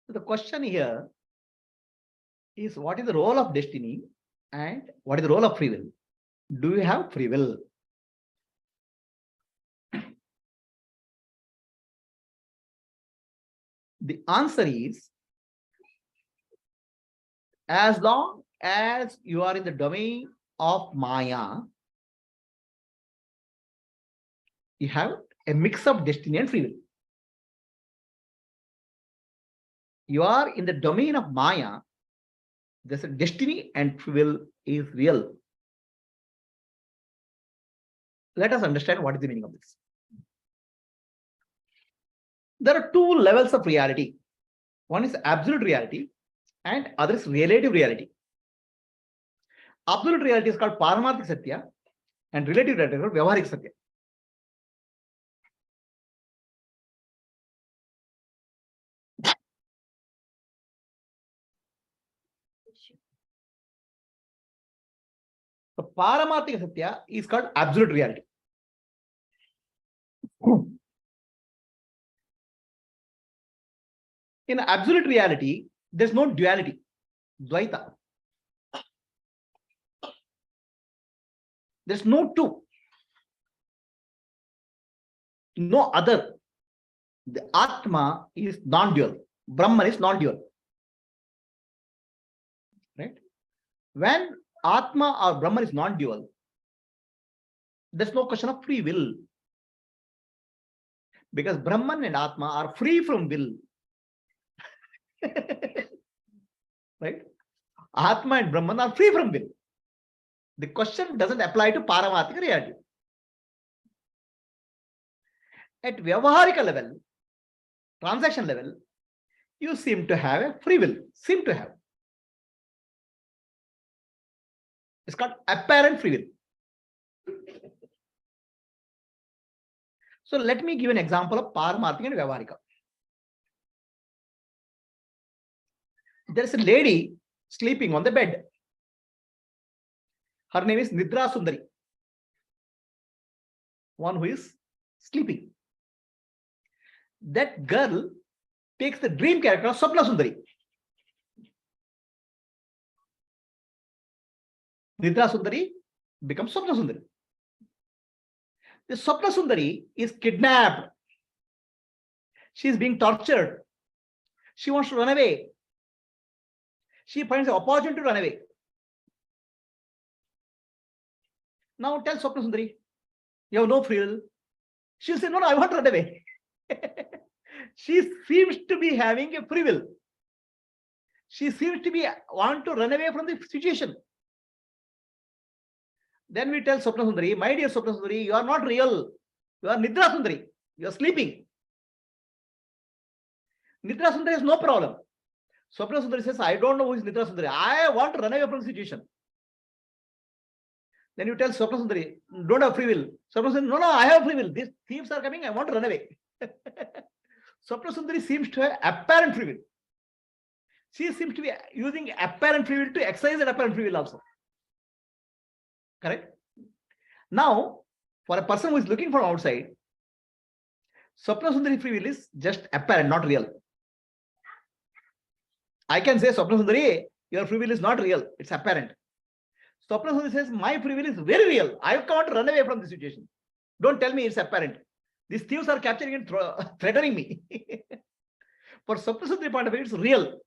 So the question here is, what is the role of destiny and what is the role of free will? Do you have free will? The answer is, as long as you are in the domain of Maya, you have a mix of destiny and free will. You are in the domain of Maya, there's a destiny and free will is real. Let us understand what is the meaning of this. There are two levels of reality. One is absolute reality and other is relative reality. Absolute reality is called Paramarthik Satya and relative reality is called Vyavaharik Satya. So Paramarthik Satya is called absolute reality. In absolute reality, there's no duality, Dvaita. There's no two, no other. The Atma is non-dual, Brahman is non-dual. Right? When Atma or Brahman is non-dual, there's no question of free will. Because Brahman and Atma are free from will. Right? Atma and Brahman are free from will. The question doesn't apply to Paramarthika reality. At Vyavaharika level, transaction level, you seem to have a free will. Seem to have. It's called apparent free will. So let me give an example of Paramarthika and Vyavaharika. There is a lady sleeping on the bed. Her name is Nidra Sundari. One who is sleeping. That girl takes the dream character of Swapna Sundari. Nidra Sundari becomes Swapna Sundari. The Swapna Sundari is kidnapped. She is being tortured. She wants to run away. She finds an opportunity to run away. Now tell Swapna Sundari, you have no free will. She'll say, no, I want to run away. She seems to be having a free will. She seems to be want to run away from the situation. Then we tell Swapna Sundari, my dear Swapna Sundari, you are not real. You are Nidra Sundari. You are sleeping. Nidra Sundari has no problem. Swapna Sundari says, I don't know who is Nidra Sundari. I want to run away from the situation. Then you tell Swapna Sundari, don't have free will. Swapna Sundari, no, I have free will. These thieves are coming. I want to run away. Swapna Sundari seems to have apparent free will. She seems to be using apparent free will to exercise that apparent free will also. Correct? Now, for a person who is looking from outside, Swapna Sundari free will is just apparent, not real. I can say, Swapna Sundari, your free will is not real. It's apparent. Swapna Sundari says, my free will is very real. I can't run away from the situation. Don't tell me it's apparent. These thieves are capturing and threatening me. For Swapna Sundari point of view, it's real.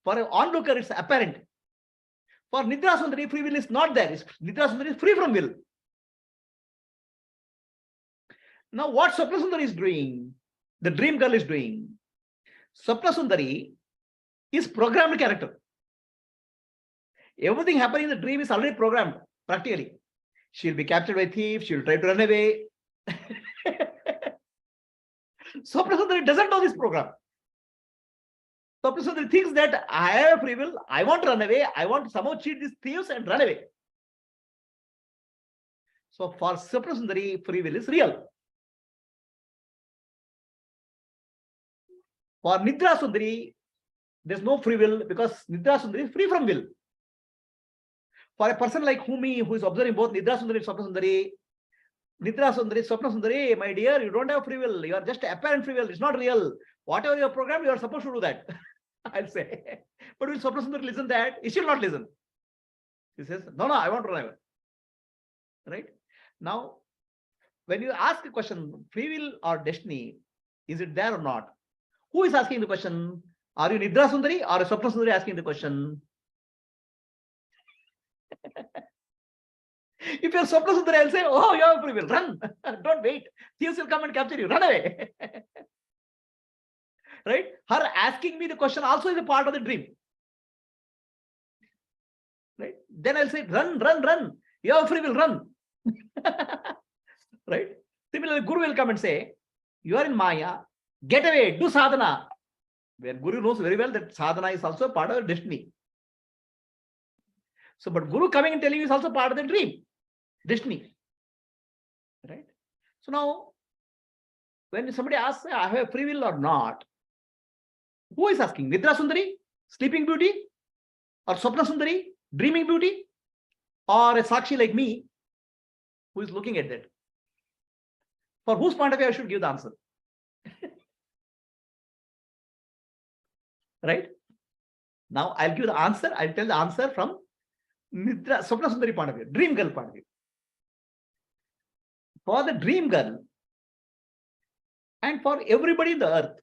For an onlooker, it's apparent. For Nidra Sundari, free will is not there. Nidra Sundari is free from will. Now, what Swapna Sundari is doing, the dream girl is doing, Swapna Sundari is programmed character. Everything happening in the dream is already programmed, practically. She'll be captured by thieves, she'll try to run away. Swapna Sundari doesn't know this program. Swapna Sundari thinks that I have free will, I want to run away, I want to somehow cheat these thieves and run away. So for Swapna Sundari, free will is real. For Nidra Sundari, there's no free will because Nidra Sundari is free from will. For a person like me who is observing both Nidra Sundari and Swapna Sundari, Nidra Sundari, Swapna Sundari, my dear, you don't have free will. You are just apparent free will. It's not real. Whatever your program, you are supposed to do that. I'll say. But will Swapna Sundari listen that? He should not listen. He says, no, I want to run away. Right? Now, when you ask a question, free will or destiny, is it there or not? Who is asking the question? Are you Nidra Sundari or Swapna Sundari asking the question? If you're Swapna Sundari, I'll say, oh, you have free will, run. Don't wait. Thieves will come and capture you. Run away. Right? Her asking me the question also is a part of the dream. Right? Then I'll say, run. You have free will, run. Right? Similarly, Guru will come and say, you are in Maya, get away, do sadhana. Where Guru knows very well that sadhana is also part of destiny. So, but Guru coming and telling you is also part of the dream, destiny. Right? So now, when somebody asks, I have free will or not, who is asking? Nidra Sundari, sleeping beauty? Or Swapna Sundari, dreaming beauty? Or a Sakshi like me, who is looking at that? For whose point of view I should give the answer? Right? Now I'll give the answer. I'll tell the answer from Nidra, Swapna Sundari point of view, dream girl point of view. For the dream girl and for everybody in the earth,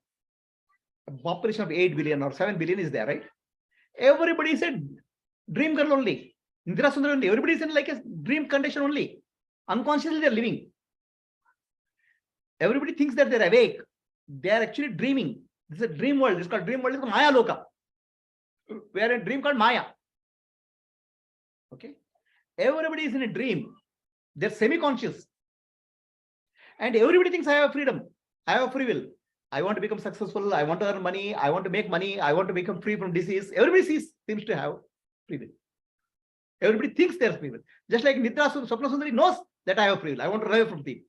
a population of 8 billion or 7 billion is there, right? Everybody is a dream girl only. Nidra Sundari only. Everybody is in like a dream condition only. Unconsciously they are living. Everybody thinks that they're awake. They are actually dreaming. This is a dream world. It's called dream world. It's called Maya Loka. We are in a dream called Maya. Okay. Everybody is in a dream. They're semi-conscious. And everybody thinks I have freedom. I have free will. I want to become successful. I want to earn money. I want to make money. I want to become free from disease. Everybody seems to have free will. Everybody thinks there's free will. Just like Nidra Swapna Sundari knows that I have free will. I want to run away from thief.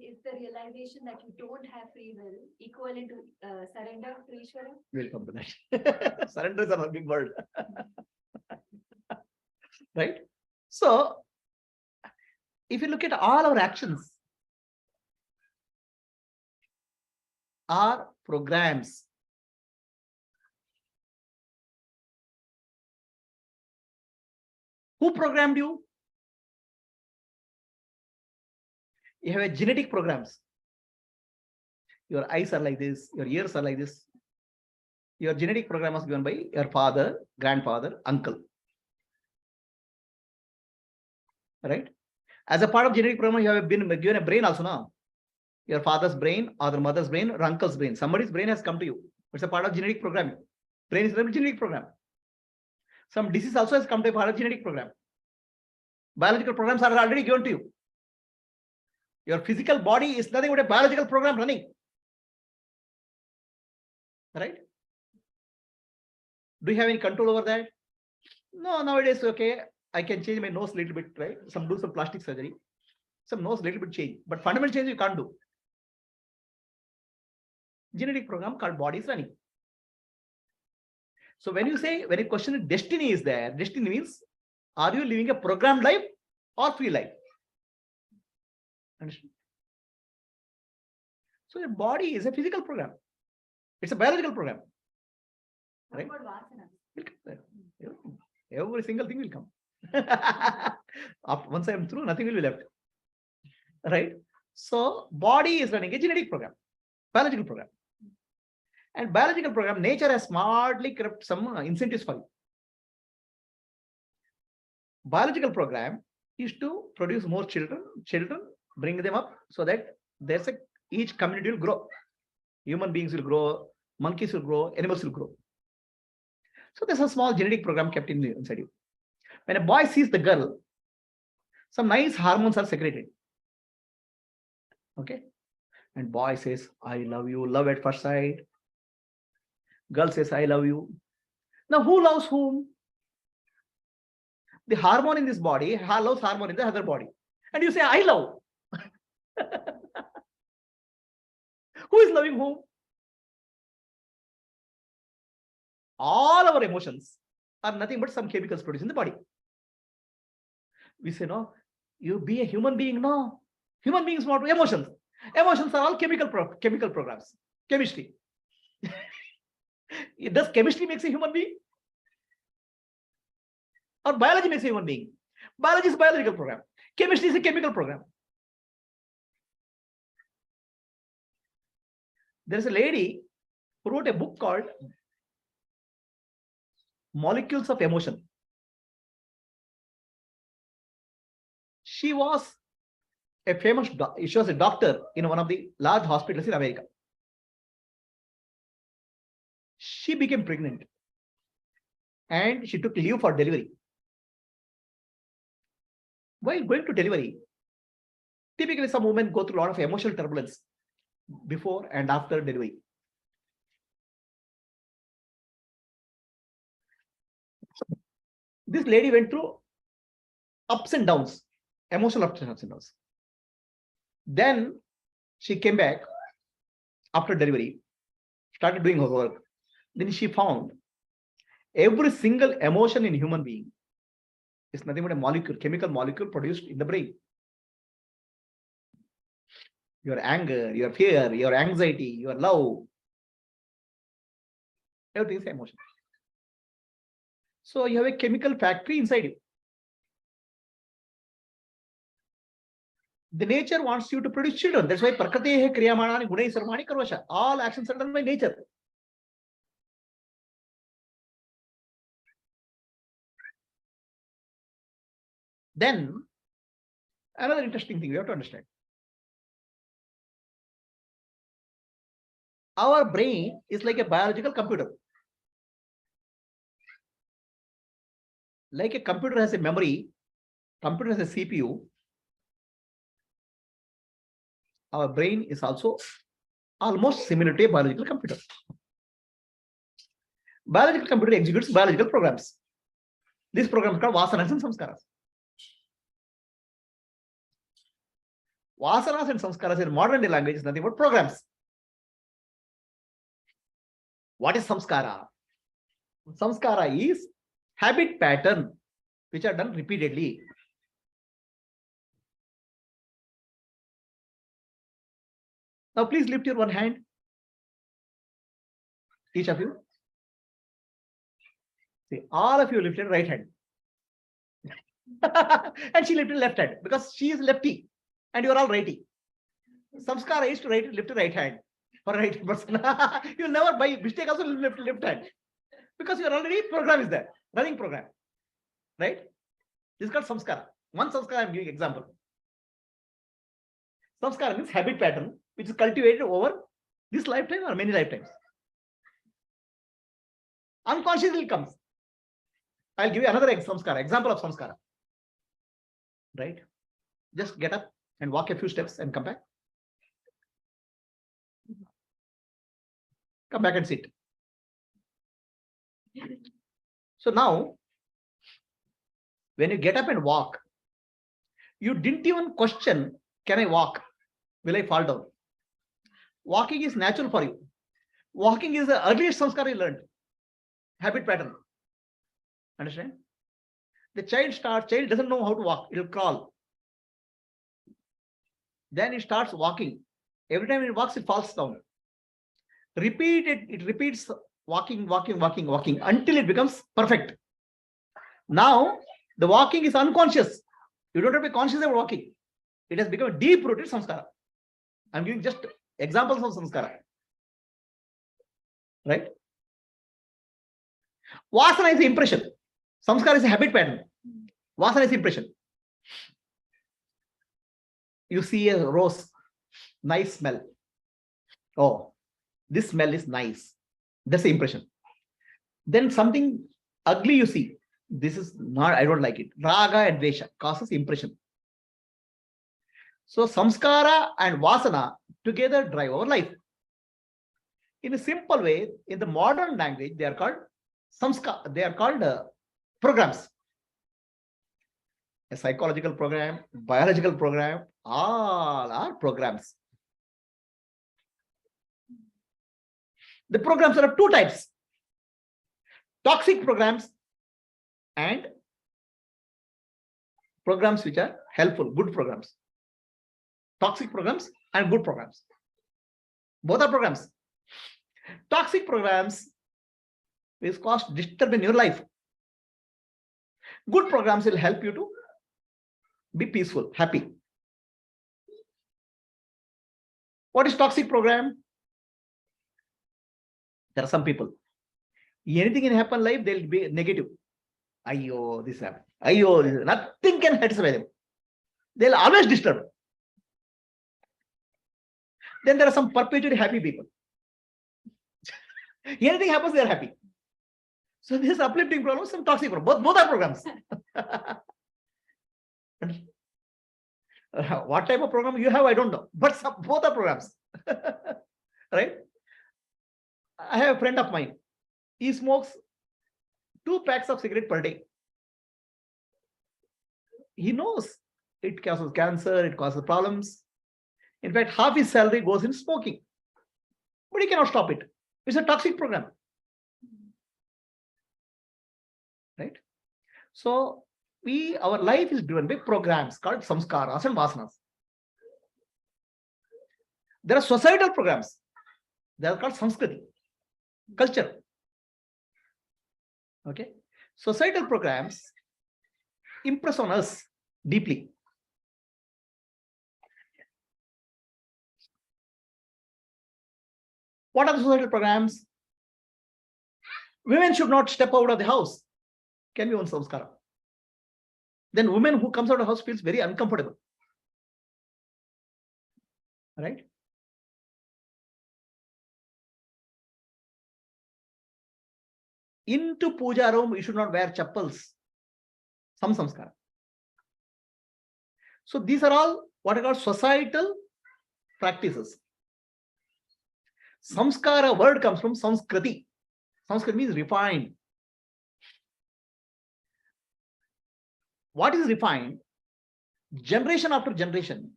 Is the realization that you don't have free will equivalent to surrender to Ishvara? We'll come to that. Surrender is a big word. Right? So, if you look at all our actions, are programs. Who programmed you? You have a genetic programs. Your eyes are like this, your ears are like this. Your genetic program was given by your father, grandfather, uncle. Right? As a part of genetic program, you have been given a brain also now. Your father's brain or the mother's brain or uncle's brain. Somebody's brain has come to you. It's a part of genetic program. Brain is a genetic program. Some disease also has come to a part of genetic program. Biological programs are already given to you. Your physical body is nothing but a biological program running. Right? Do you have any control over that? No, nowadays, okay, I can change my nose a little bit, right? Do some plastic surgery. Some nose a little bit change. But fundamental change you can't do. Genetic program called body is running. So when a question of destiny is there, destiny means, are you living a programmed life or free life? Understand? So your body is a physical program. It's a biological program. Right? Every single thing will come. Once I am through, nothing will be left. Right? So body is running a genetic program, biological program. And biological program, nature has smartly kept some incentives for you. Biological program is to produce more children, bring them up so that each community will grow. Human beings will grow, monkeys will grow, animals will grow. So there's a small genetic program kept inside you. When a boy sees the girl, some nice hormones are secreted. Okay? And boy says, I love you, love at first sight. Girl says, I love you. Now who loves whom? The hormone in this body loves hormone in the other body. And you say, I love. Who is loving whom? All our emotions are nothing but some chemicals produced in the body. We say, no, you be a human being. No, human beings want emotions. Emotions are all chemical programs, chemistry. Does chemistry makes a human being? Or biology makes a human being? Biology is a biological program. Chemistry is a chemical program. There is a lady who wrote a book called Molecules of Emotion. She was a she was a doctor in one of the large hospitals in America. She became pregnant and she took leave for delivery. While going to delivery, typically some women go through a lot of emotional turbulence before and after delivery. This lady went through ups and downs, emotional ups and downs. Then she came back after delivery, started doing her work. Then she found every single emotion in human being is nothing but a molecule, chemical molecule produced in the brain. Your anger, your fear, your anxiety, your love, everything is emotion. So you have a chemical factory inside you. The nature wants you to produce children. That's why Prakritehe Kriyamanani Gunai Sarvani Karvasha. All actions are done by nature. Then, another interesting thing we have to understand. Our brain is like a biological computer. Like a computer has a memory, computer has a CPU. Our brain is also almost similar to a biological computer. Biological computer executes biological programs. These programs are called vasanas and samskaras. Vasanas and samskaras in modern day language is nothing but programs. What is samskara? Samskara is habit pattern which are done repeatedly. Now please lift your one hand, each of you. See, all of you lifted right hand. And she lifted left hand because she is lefty and you are all righty. Samskara is to lift right hand for a right person. You'll never by mistake also lift left hand because your already program is there, running program, right? This is called samskara. One samskara I'm giving example. Samskara means habit pattern which is cultivated over this lifetime or many lifetimes. Unconsciously comes. I'll give you another samskara, example of samskara. Right? Just get up and walk a few steps and come back. Come back and sit. So now, when you get up and walk, you didn't even question, can I walk? Will I fall down? Walking is natural for you. Walking is the earliest samskara you learned. Habit pattern. Understand? The child doesn't know how to walk. It'll crawl. Then it starts walking. Every time it walks, it falls down. It repeats walking until it becomes perfect. Now, the walking is unconscious. You don't have to be conscious about walking. It has become a deep-rooted samskara. I'm giving just examples of samskara. Right? Vasana is the impression. Samskara is a habit pattern. Vasana is the impression. You see a rose, nice smell. Oh, this smell is nice. That's the impression. Then something ugly you see. This is not, I don't like it. Raga and Dvesha causes impression. So samskara and vasana together drive our life. In a simple way, in the modern language, they are called programs. A psychological program, biological program, all are programs. The programs are of two types: toxic programs and programs which are helpful, good programs. Toxic programs and good programs. Both are programs. Toxic programs will cause disturb in your life. Good programs will help you to be peaceful, happy. What is toxic program? There are some people. Anything can happen in life, they'll be negative. Ayyo, this happened. Ayyo, this, nothing can satisfy them. They'll always disturb. Then there are some perpetually happy people. Anything happens, they're happy. So this is uplifting problem, some toxic problem. Both are programs. What type of program you have, I don't know. But both are programs. Right? I have a friend of mine. He smokes 2 packs of cigarette per day. He knows it causes cancer, it causes problems. In fact, half his salary goes in smoking. But he cannot stop it. It's a toxic program. Right? So our life is driven by programs called samskaras and vasanas. There are societal programs. They are called samskriti, culture. Okay. Societal programs impress on us deeply. What are the societal programs? Women should not step out of the house. Can be one samskara. Then woman who comes out of the house feels very uncomfortable. Right? Into puja room, you should not wear chappals. Some samskara. So these are all what are called societal practices. Samskara word comes from Sanskriti. Sanskriti means refined. What is refined? Generation after generation,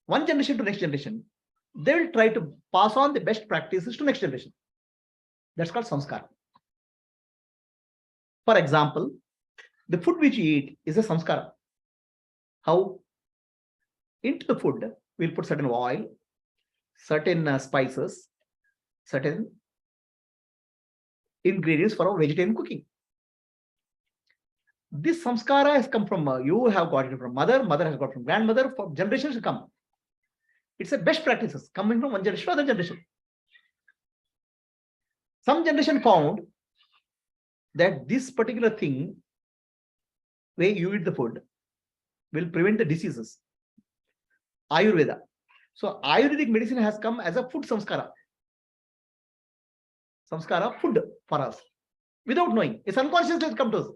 one generation to next generation, they will try to pass on the best practices to next generation. That's called samskara. For example, the food which you eat is a samskara. How? Into the food, we'll put certain oil, certain spices, certain ingredients for our vegetarian cooking. This samskara has come from, you have got it from mother, mother has got it from grandmother, for generations to come. It's a best practices coming from one generation to other generation. Some generation found that this particular thing, where you eat the food, will prevent the diseases. Ayurveda. So Ayurvedic medicine has come as a food samskara. Samskara, food for us. Without knowing. It's unconsciously it's come to us.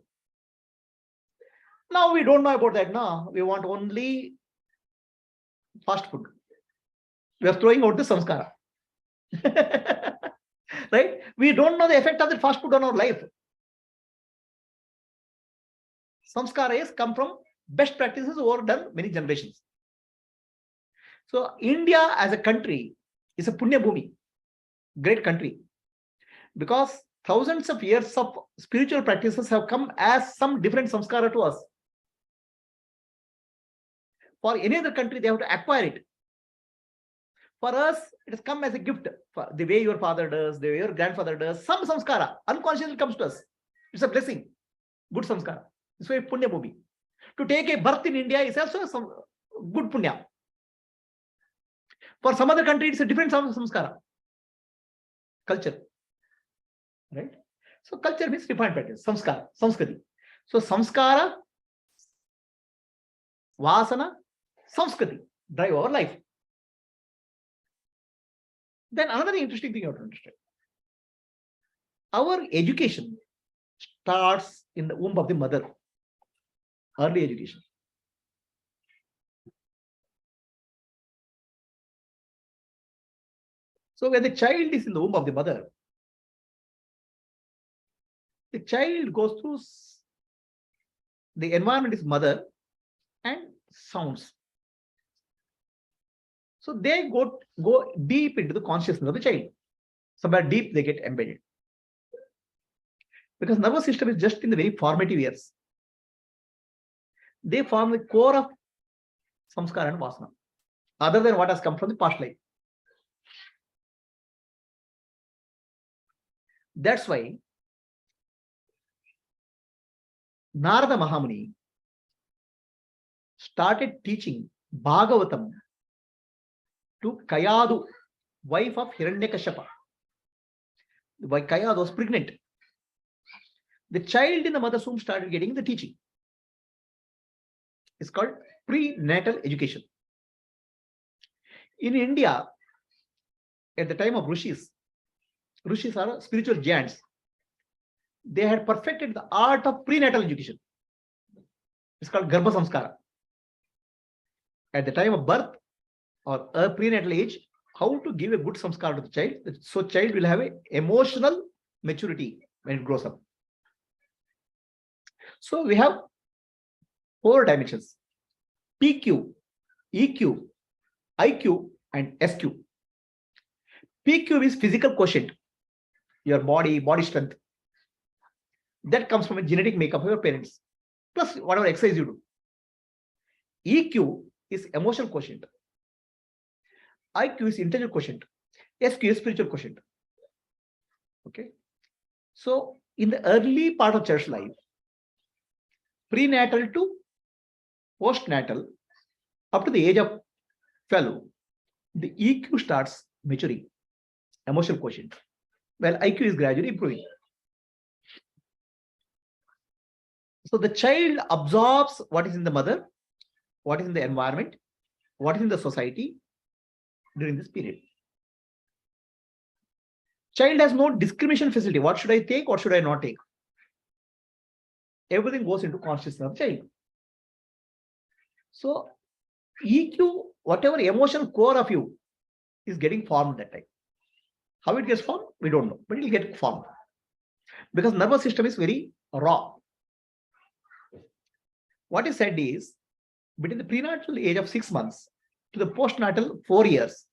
Now we don't know about that. Now we want only fast food. We are throwing out the samskara. Right? We don't know the effect of the fast food on our life. Samskara has come from best practices over done many generations. So India as a country is a Punya Bhumi, great country, because thousands of years of spiritual practices have come as some different samskara to us. For any other country, they have to acquire it. For us, it has come as a gift. For the way your father does, the way your grandfather does, some samskara unconsciously comes to us. It's a blessing, good samskara. This way, Punya Bhumi. To take a birth in India is also some good punya. For some other country, it's a different samskara. Culture. Right? So culture means refined practice. Samskara, samskriti. So samskara, vasana, samskriti drive our life. Then another interesting thing you have to understand. Our education starts in the womb of the mother. Early education. So when the child is in the womb of the mother, the child goes through the environment is mother and sounds. So they go deep into the consciousness of the child. Somewhere deep they get embedded. Because nervous system is just in the very formative years. they form the core of samskara and vasana, other than what has come from the past life. That's why Narada Mahamuni started teaching Bhagavatam to Kayadu, wife of Hiranyakashipu. Why Kayadu was pregnant. The child in the mother's womb started getting the teaching. It's called prenatal education. In India, at the time of rishis are spiritual giants. They had perfected the art of prenatal education. It's called Garbha Samskara. At the time of birth or a prenatal age, how to give a good samskara to the child, so child will have an emotional maturity when it grows up. So we have 4 dimensions: PQ, EQ, IQ, and SQ. PQ is physical quotient, your body strength. That comes from a genetic makeup of your parents, plus whatever exercise you do. EQ is emotional quotient. IQ is intellectual quotient. SQ is spiritual quotient. Okay. So in the early part of child's life, prenatal to postnatal, up to the age of 12, the EQ starts maturing, emotional quotient, while IQ is gradually improving. So the child absorbs what is in the mother, what is in the environment, what is in the society during this period. Child has no discrimination facility. What should I take? What should I not take? Everything goes into consciousness of child. So EQ, whatever emotional core of you, is getting formed that time. How it gets formed, we don't know, but it will get formed because nervous system is very raw. What is said is, between the prenatal age of 6 months to the postnatal 4 years,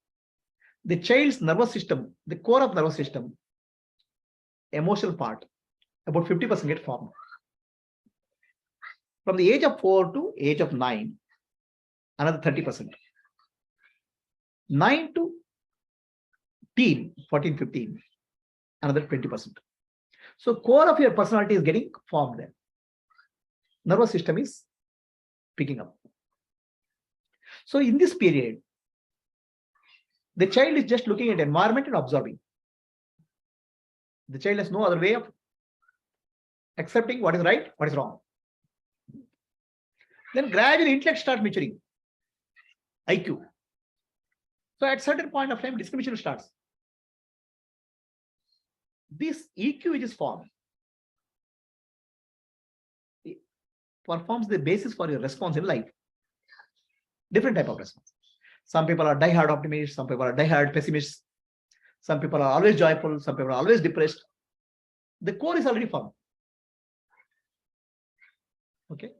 the child's nervous system, the core of nervous system, emotional part, about 50% get formed. From the age of 4 to age of 9, another 30%. 9 to teen, 14, 15, another 20%. So core of your personality is getting formed there. Nervous system is picking up. So in this period, the child is just looking at environment and observing. The child has no other way of accepting what is right, what is wrong. Then gradually intellect starts maturing, IQ. So at certain point of time, discrimination starts. This EQ which is formed performs the basis for your response in life. Different type of response. Some people are die-hard optimists, some people are die-hard pessimists, some people are always joyful, some people are always depressed. The core is already formed. Okay.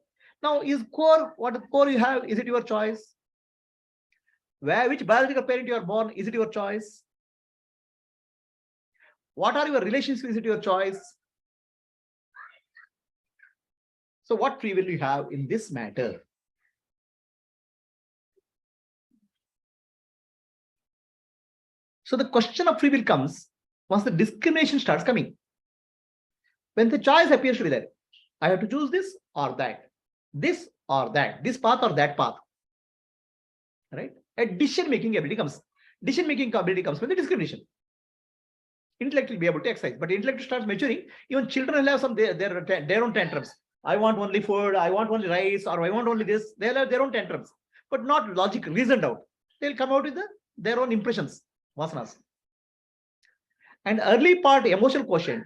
Now, is core, what core you have, is it your choice? Which biological parent you are born, is it your choice? What are your relationships, is it your choice? So what free will you have in this matter? So the question of free will comes once the discrimination starts coming. When the choice appears to be there, I have to choose this or that, this or that, this path or that path. Right? A decision-making ability comes. Decision-making ability comes from the discrimination. Intellect will be able to exercise, but intellect starts maturing. Even children will have some their own tantrums. I want only food, I want only rice, or I want only this. They'll have their own tantrums, but not logic, reasoned out. They'll come out with their own impressions, vasanas. And early part emotional quotient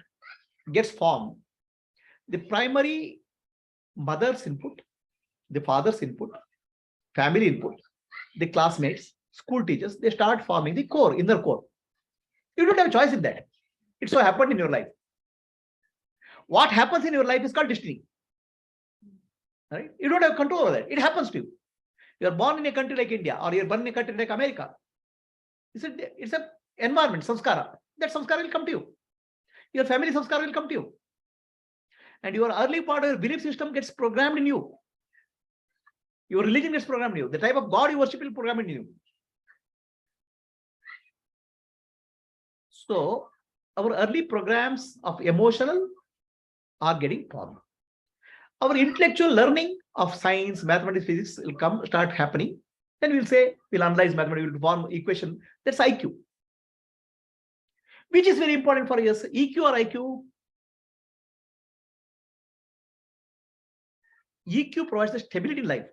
gets formed. The primary mother's input, the father's input, family input, the classmates, school teachers, they start forming the core, inner core. You don't have a choice in that. It so happened in your life. What happens in your life is called destiny. Right? You don't have control over that. It happens to you. You are born in a country like India, or you are born in a country like America. It's an environment, samskara. That samskara will come to you. Your family samskara will come to you. And your early part of your belief system gets programmed in you. Your religion gets programmed in you. The type of God you worship will program in you. So our early programs of emotional are getting formed. Our intellectual learning of science, mathematics, physics will start happening. Then we'll say, we'll analyze mathematics, we'll form equation. That's IQ. Which is very important for us, EQ or IQ? EQ provides the stability in life.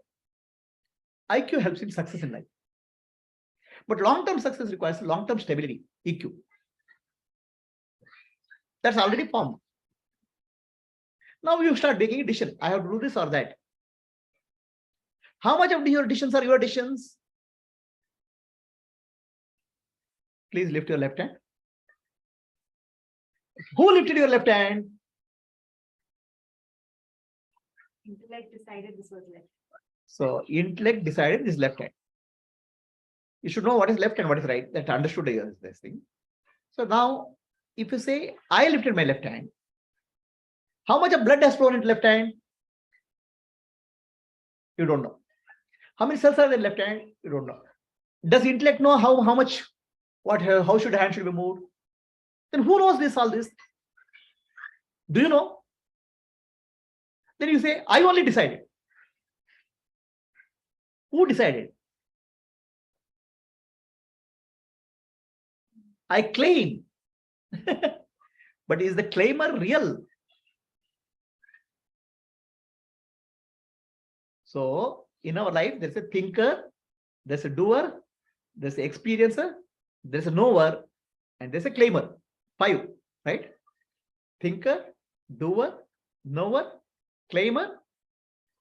IQ helps in success in life. But long-term success requires long-term stability, EQ. That's already formed. Now you start making a decision. I have to do this or that. How much of your decisions are your decisions? Please lift your left hand. Who lifted your left hand? Intellect decided this was left. So intellect decided this left hand. You should know what is left and what is right. That understood this thing. So now, if you say, I lifted my left hand, how much of blood has flown into left hand? You don't know. How many cells are there in left hand? You don't know. Does intellect know how much, how should the hand should be moved? Then who knows this, all this? Do you know? Then you say, I only decided. Who decided? I claim. But is the claimer real? So in our life, there's a thinker, there's a doer, there's an experiencer, there's a knower, and there's a claimer. 5, right? Thinker, doer, knower, claimer,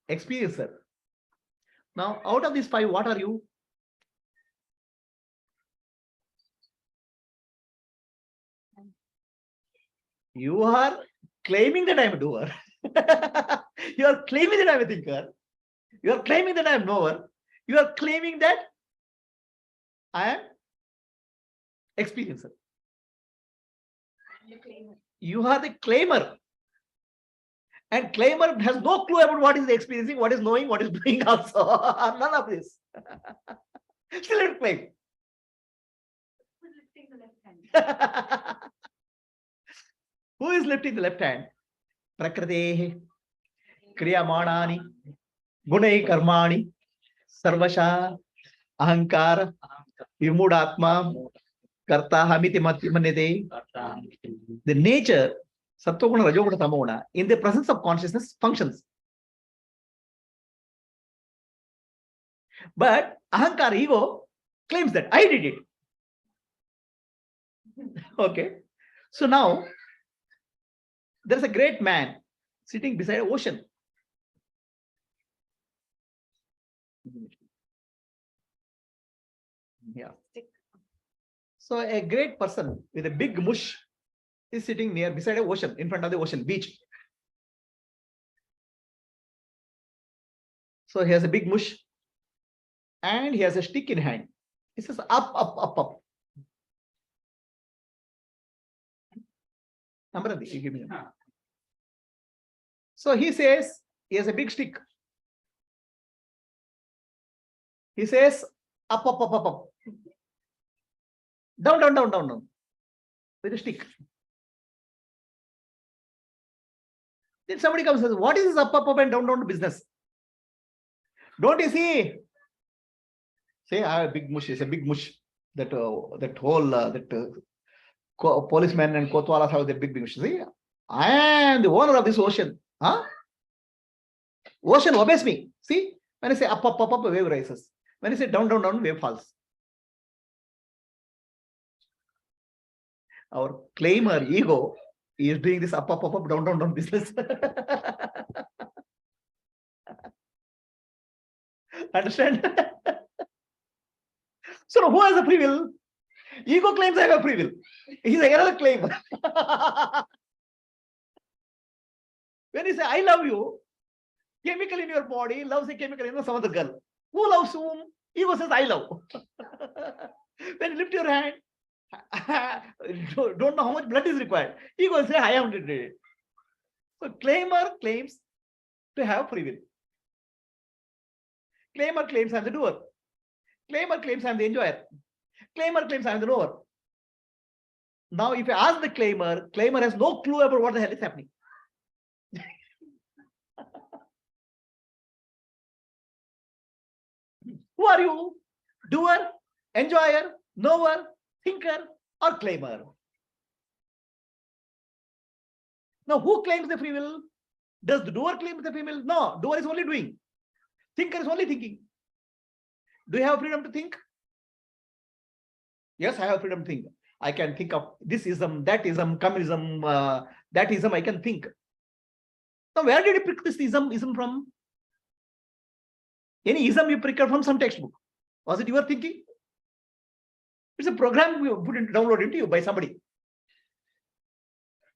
experiencer. Now, out of these 5, what are you? You are claiming that I'm a doer. You are claiming that I'm a thinker. You are claiming that I am knower. You are claiming that I am experiencer. You are the claimer. And claimer has no clue about what is experiencing, what is knowing, what is doing also. None of this. Still it claim. Who is lifting the left hand? Prakritehe kriyamanani gunai karmani sarvasha ahankara vimudatma karta hamiti manyate. The nature, sattva-guna, rajoguna, tamoguna, in the presence of consciousness functions. But ahankara, ego, claims that I did it. Okay. So now, there's a great man sitting beside an ocean. Yeah. So a great person with a big mush is sitting beside an ocean, in front of the ocean, beach. So he has a big mush and he has a stick in hand. He says, up, up, up, up. You give me them. So he says, he has a big stick. He says, up, up, up, up, up. Down, down, down, down, down. With a stick. Then somebody comes and says, what is this up, up, up and down, down business? Don't you see? Say, I have a big mush. It's a big mush. That policemen and kotwalas have the big mush. See, I am the owner of this ocean. Huh? Ocean obeys me. See, when I say up, up, up, up, a wave rises. When I say down, down, down, wave falls. Our claimer ego is doing this up, up, up, up, down, down, down business. Understand? So who has a free will? Ego claims I have a free will. He's another claimer. When you say I love you, chemical in your body loves a chemical in some other girl. Who loves whom? Ego says I love. When you lift your hand, don't know how much blood is required. Ego will say I am did it. So claimer claims to have free will. Claimer claims I'm the doer. Claimer claims I'm the enjoyer. Claimer claims I'm the knower. Now, if you ask the claimer, claimer has no clue about what the hell is happening. Who are you? Doer, enjoyer, knower, thinker, or claimer? Now, who claims the free will? Does the doer claim the free will? No, doer is only doing. Thinker is only thinking. Do you have freedom to think? Yes, I have freedom to think. I can think of this ism, that ism, communism, that ism, I can think. Now, where did you pick this ism from? Any ism you pick up from some textbook. Was it your thinking? It's a program we put in, download into you by somebody.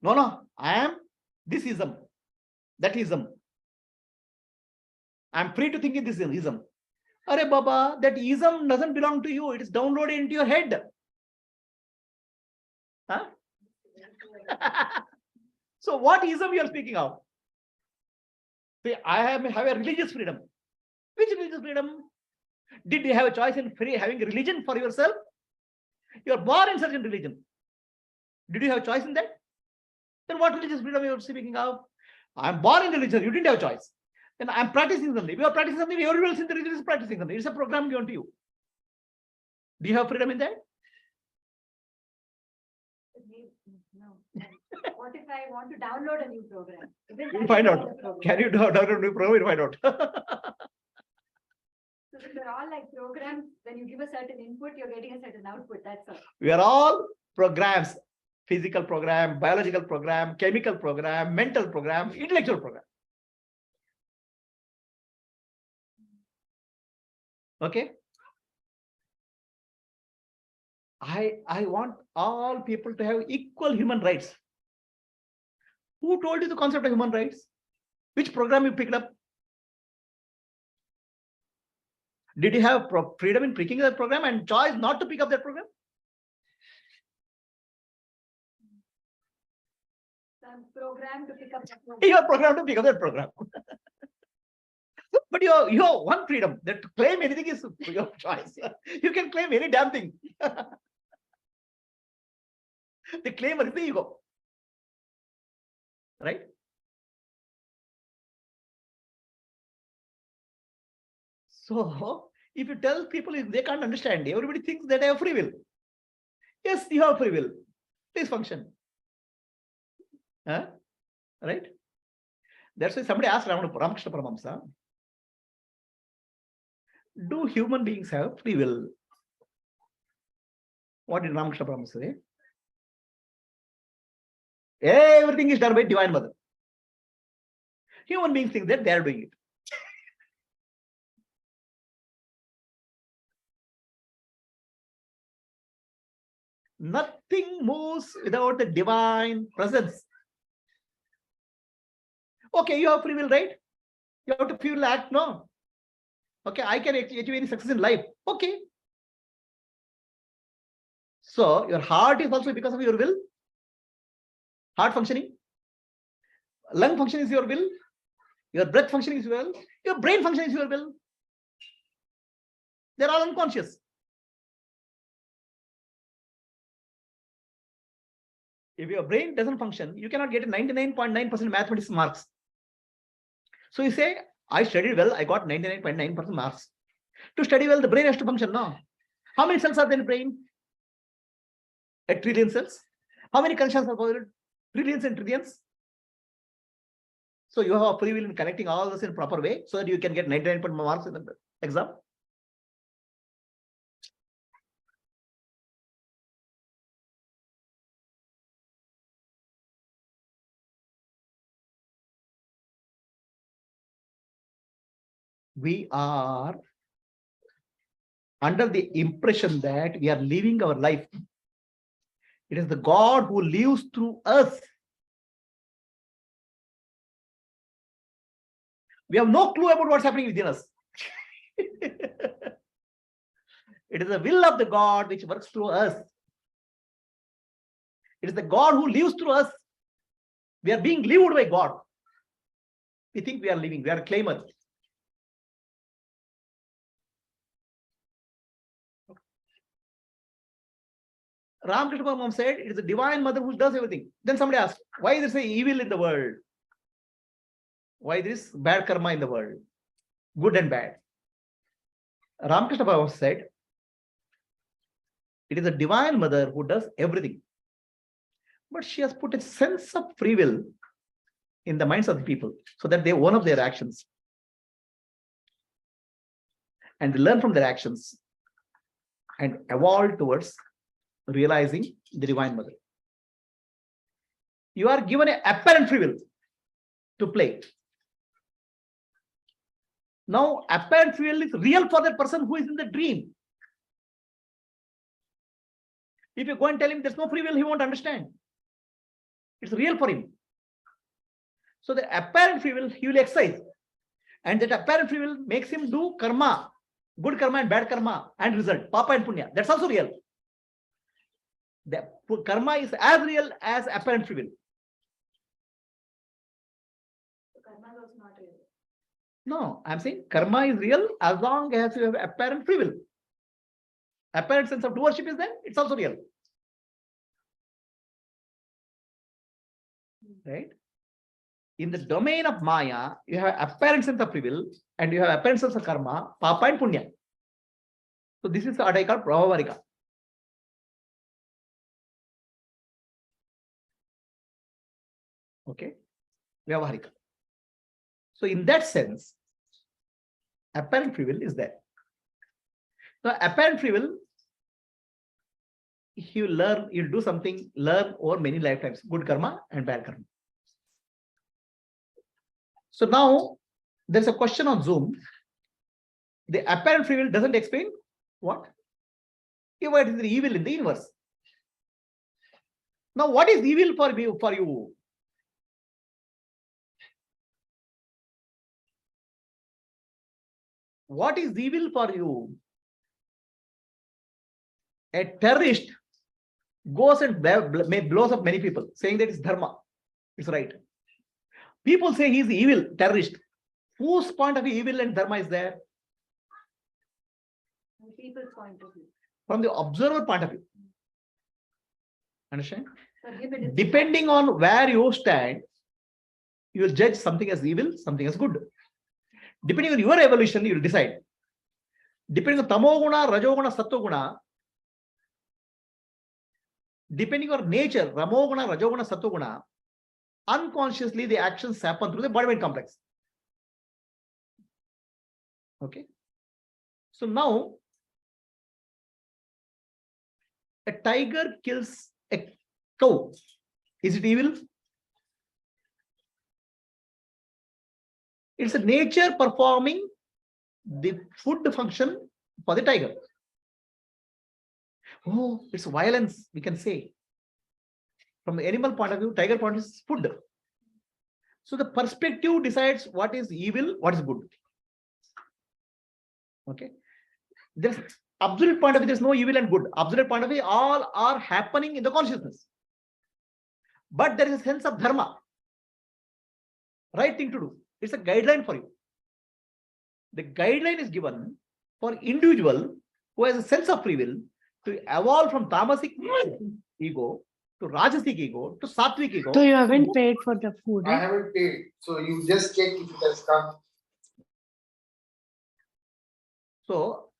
No, I am this ism, that ism. I'm free to think in this ism. Arey Baba, that ism doesn't belong to you. It is downloaded into your head. Huh? So what ism you are speaking of? See, I have a religious freedom. Which religious freedom? Did you have a choice in having a religion for yourself? You are born in certain religion. Did you have a choice in that? Then what religious freedom you are speaking of? I am born in religion. You didn't have a choice. Then I am practicing something. If you are practicing something, everyone else in the religion is practicing something. It's a program given to you. Do you have freedom in that? No. What if I want to download a new program? You'll find out. Can you download a new program? You'll find out. So they're all like programs. When you give a certain input, you're getting a certain output. That's all. We are all programs. Physical program, biological program, chemical program, mental program, intellectual program. Okay. I want all people to have equal human rights. Who told you the concept of human rights? Which program you picked up? Did you have freedom in picking that program and choice not to pick up that program? Some program to pick up the program. You are programmed to pick up that program. But you have one freedom, that to claim anything is your choice. You can claim any damn thing. The claimer is the ego. Right? So, if you tell people they can't understand, everybody thinks that I have free will. Yes, you have free will. Please function. Huh? Right? That's why somebody asked Ramakrishna Paramahamsa, do human beings have free will? What did Ramakrishna Paramahamsa say? Everything is done by Divine Mother. Human beings think that they are doing it. Nothing moves without the divine presence. Okay, you have free will, right? You have to free will act, no? Okay, I can achieve any success in life. Okay. So your heart is also because of your will. Heart functioning. Lung function is your will. Your breath functioning is your will. Your brain function is your will. They're all unconscious. If your brain doesn't function, you cannot get a 99.9% mathematics marks. So you say, I studied well, I got 99.9% marks. To study well, the brain has to function, no? How many cells are there in the brain? A trillion cells. How many connections are there? Trillions and trillions. So you have a free will in connecting all this in proper way so that you can get 99% marks in the exam. We are under the impression that we are living our life. It is the God who lives through us. We have no clue about what's happening within us. It is the will of the God which works through us. It is the God who lives through us. We are being lived by God. We think we are living. We are claimers. Ramakrishna Paramahamsa said it is the divine mother who does everything. Then somebody asked, why is there evil in the world? Why there is bad karma in the world? Good and bad. Ramakrishna Paramahamsa said, it is the divine mother who does everything. But she has put a sense of free will in the minds of the people so that they own up their actions. And they learn from their actions and evolve towards realizing the divine mother. You are given an apparent free will to play. Now, apparent free will is real for that person who is in the dream. If you go and tell him there's no free will, he won't understand. It's real for him. So the apparent free will, he will exercise. And that apparent free will makes him do karma, good karma and bad karma, and result, papa and punya. That's also real. The karma is as real as apparent free will. So karma is also not real. No, I'm saying karma is real as long as you have apparent free will. Apparent sense of doership is there, it's also real. Right? In the domain of Maya, you have apparent sense of free will and you have apparent sense of karma, papa and punya. So this is what I call Prabhavarika. Okay? Vyavaharika. So in that sense, apparent free will is there. So apparent free will, you learn, you do something, learn over many lifetimes, good karma and bad karma. So now there's a question on Zoom. The apparent free will doesn't explain what? What is the evil in the universe? Now, what is evil for you? What is evil for you? A terrorist goes and blows up many people, saying that it's dharma. It's right. People say he's evil, terrorist. Whose point of view evil and dharma is there? From people's point of view. From the observer point of view. Understand? For him it is Depending on where you stand, you will judge something as evil, something as good. Depending on your evolution, you will decide. Depending on tamoguna, rajoguna, sattoguna, depending on nature, ramoguna, rajoguna, sattoguna, unconsciously the actions happen through the body-mind complex. Okay. So now, a tiger kills a cow. Is it evil? It's a nature performing the food function for the tiger. Oh, it's violence, we can say. From the animal point of view, tiger point is food. So the perspective decides what is evil, what is good. Okay. There's absolute point of view, there's no evil and good. Absolute point of view, all are happening in the consciousness. But there is a sense of dharma. Right thing to do. It's a guideline for you. The guideline is given for individual who has a sense of free will to evolve from tamasic ego to rajasic ego to sattvic ego. So you haven't paid for the food. I haven't paid. So you just check if it has come. So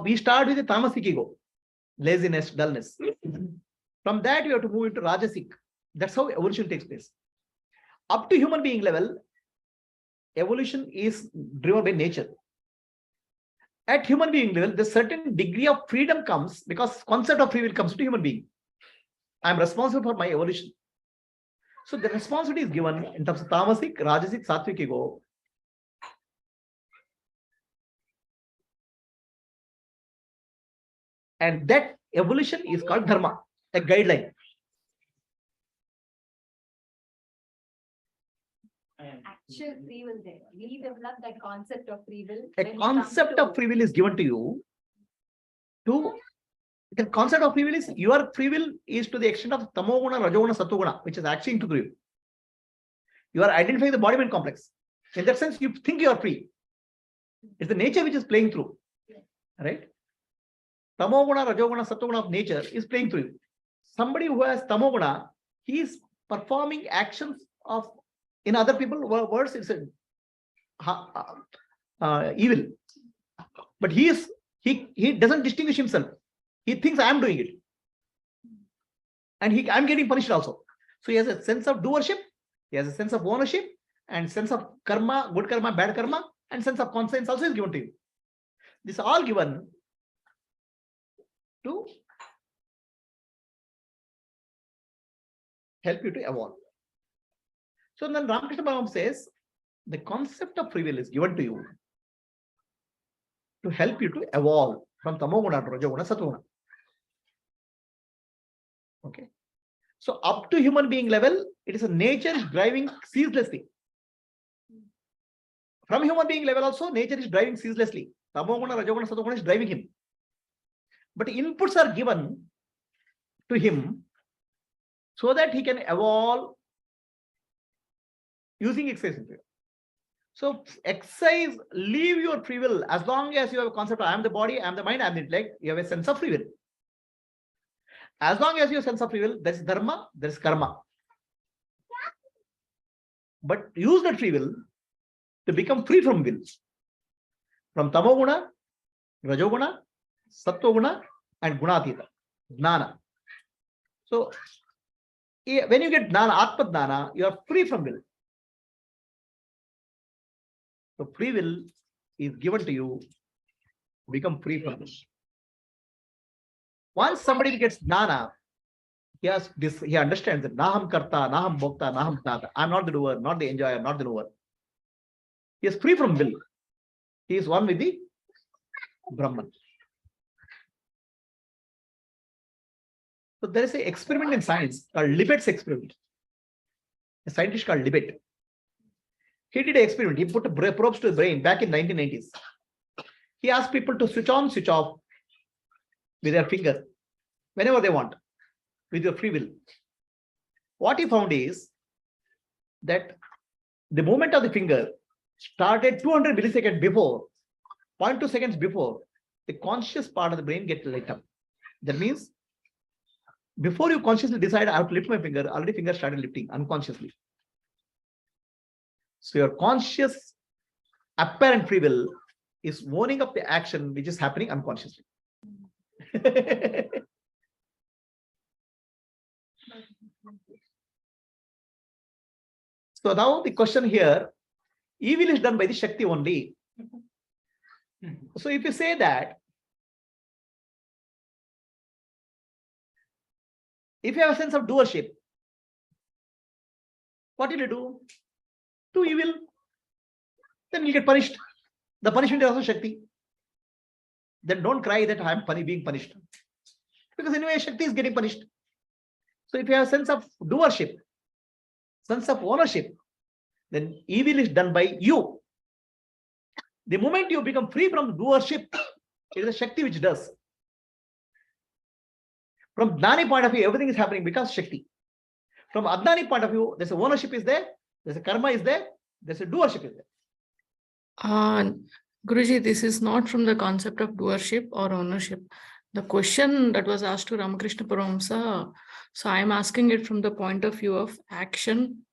we start with the tamasic ego, laziness, dullness. From that, you have to move into rajasic. That's how evolution takes place. Up to human being level, evolution is driven by nature. At human being level, the certain degree of freedom comes because concept of free will comes to human being. I'm responsible for my evolution. So the responsibility is given in terms of tamasic, rajasic, sattvic ego. And that evolution is called dharma, a guideline. actual free will there. We develop that concept of free will. A when it concept comes of free will is given to you. The concept of free will is your free will is to the extent of tamoguna, rajoguna, sattoguna, which is acting to you. You are identifying the body-mind complex. In that sense, you think you are free. It's the nature which is playing through. Right? Tamoguna, rajoguna, sattoguna of nature is playing through you. somebody who has tamoguna, he is performing actions of, in other people words, it's a evil. But he doesn't distinguish himself. He thinks I am doing it. And I'm getting punished also. So he has a sense of doership, he has a sense of ownership, and sense of karma, good karma, bad karma, and sense of conscience also is given to him. This is all given to help you to evolve. So then Ramakrishna Paramahamsa says, the concept of free will is given to you to help you to evolve from tamoguna to rajoguna, satoguna. Okay. So up to human being level, it is a nature is driving ceaselessly. From human being level also, nature is driving ceaselessly. Tamoguna, rajoguna, satoguna is driving him. But inputs are given to him so that he can evolve using exercise. So exercise, leave your free will. As long as you have a concept of I am the body, I am the mind, I am the intellect, you have a sense of free will. As long as you have a sense of free will, there is dharma, there is karma. But use that free will to become free from will. From tamoguna, rajoguna, sattoguna, and gunatita, jnana. So when you get jnana, atma jnana, you are free from will. So free will is given to you to become free from this. Once somebody gets jnana, he has this, he understands that naham karta, naham bhokta, naham jnata. I'm not the doer, not the enjoyer, not the knower. He is free from will. He is one with the Brahman. So there is an experiment in science called Libet's experiment. A scientist called Libet. He did an experiment. He put probes to the brain back in 1990s. He asked people to switch on, switch off with their finger whenever they want, with your free will. What he found is that the movement of the finger started 200 milliseconds before, 0.2 seconds before, the conscious part of the brain gets lit up. That means before you consciously decide I have to lift my finger, already finger started lifting unconsciously. So your conscious apparent free will is owning up the action which is happening unconsciously. So now the question here, evil is done by the Shakti only. So if you say that, if you have a sense of doership, what will you do? Do evil, then you get punished. The punishment is also Shakti. Then don't cry that I am being punished. Because anyway, Shakti is getting punished. So if you have a sense of doership, sense of ownership, then evil is done by you. The moment you become free from doership, it is a Shakti which does. From Jnani point of view, everything is happening because Shakti. From Adnani point of view, there's a ownership is there, there's a karma is there, there's a doership is there. Guruji, this is not from the concept of doership or ownership. The question that was asked to Ramakrishna Paramahamsa, so I am asking it from the point of view of action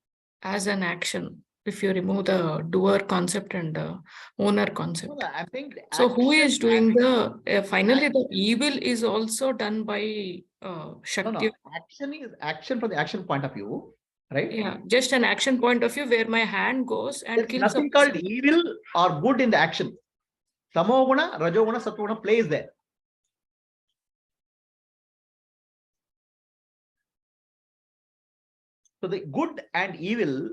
as an action. If you remove the doer concept and the owner concept. No, I think so who is doing the, finally the evil is also done by Shakti. No. Action is action from the action point of view, right? Yeah, just an action point of view where my hand goes and There's kills. nothing called evil or good in the action. Tamoguna, rajoguna, sattoguna plays there. So the good and evil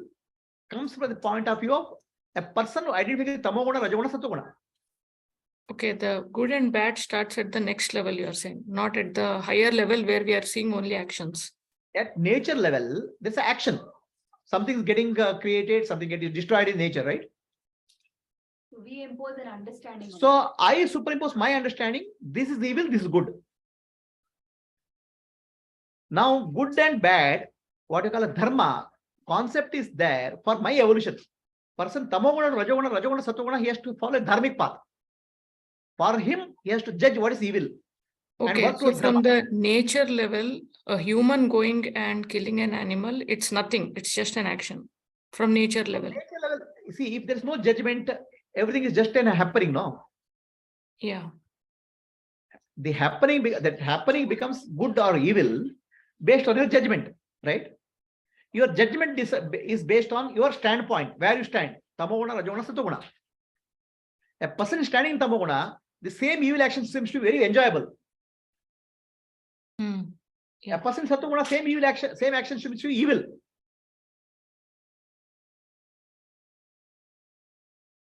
comes from the point of view of a person who identifies tamoguna, rajoguna, sattoguna. Okay, the good and bad starts at the next level, you are saying, not at the higher level where we are seeing only actions. At nature level, there's an action. Something is getting created, something getting destroyed in nature, right? We impose an understanding. So I superimpose my understanding. This is evil, this is good. Now, good and bad, what you call a dharma, concept is there for my evolution. Person tamoguna, rajoguna, sattoguna, he has to follow a dharmic path. For him, he has to judge what is evil. Okay, work so towards from dharma. the nature level, a human going and killing an animal, it's nothing. It's just an action from nature level. Nature level, see, if there is no judgment, everything is just an happening, no? Yeah. The happening, that happening becomes good or evil based on your judgment, right? Your judgment is based on your standpoint, where you stand. Tamoguna, Rajoguna, Satoguna. A person standing in Tamoguna, the same evil action seems to be very enjoyable. Yeah. A person in Satoguna, same action seems to be evil.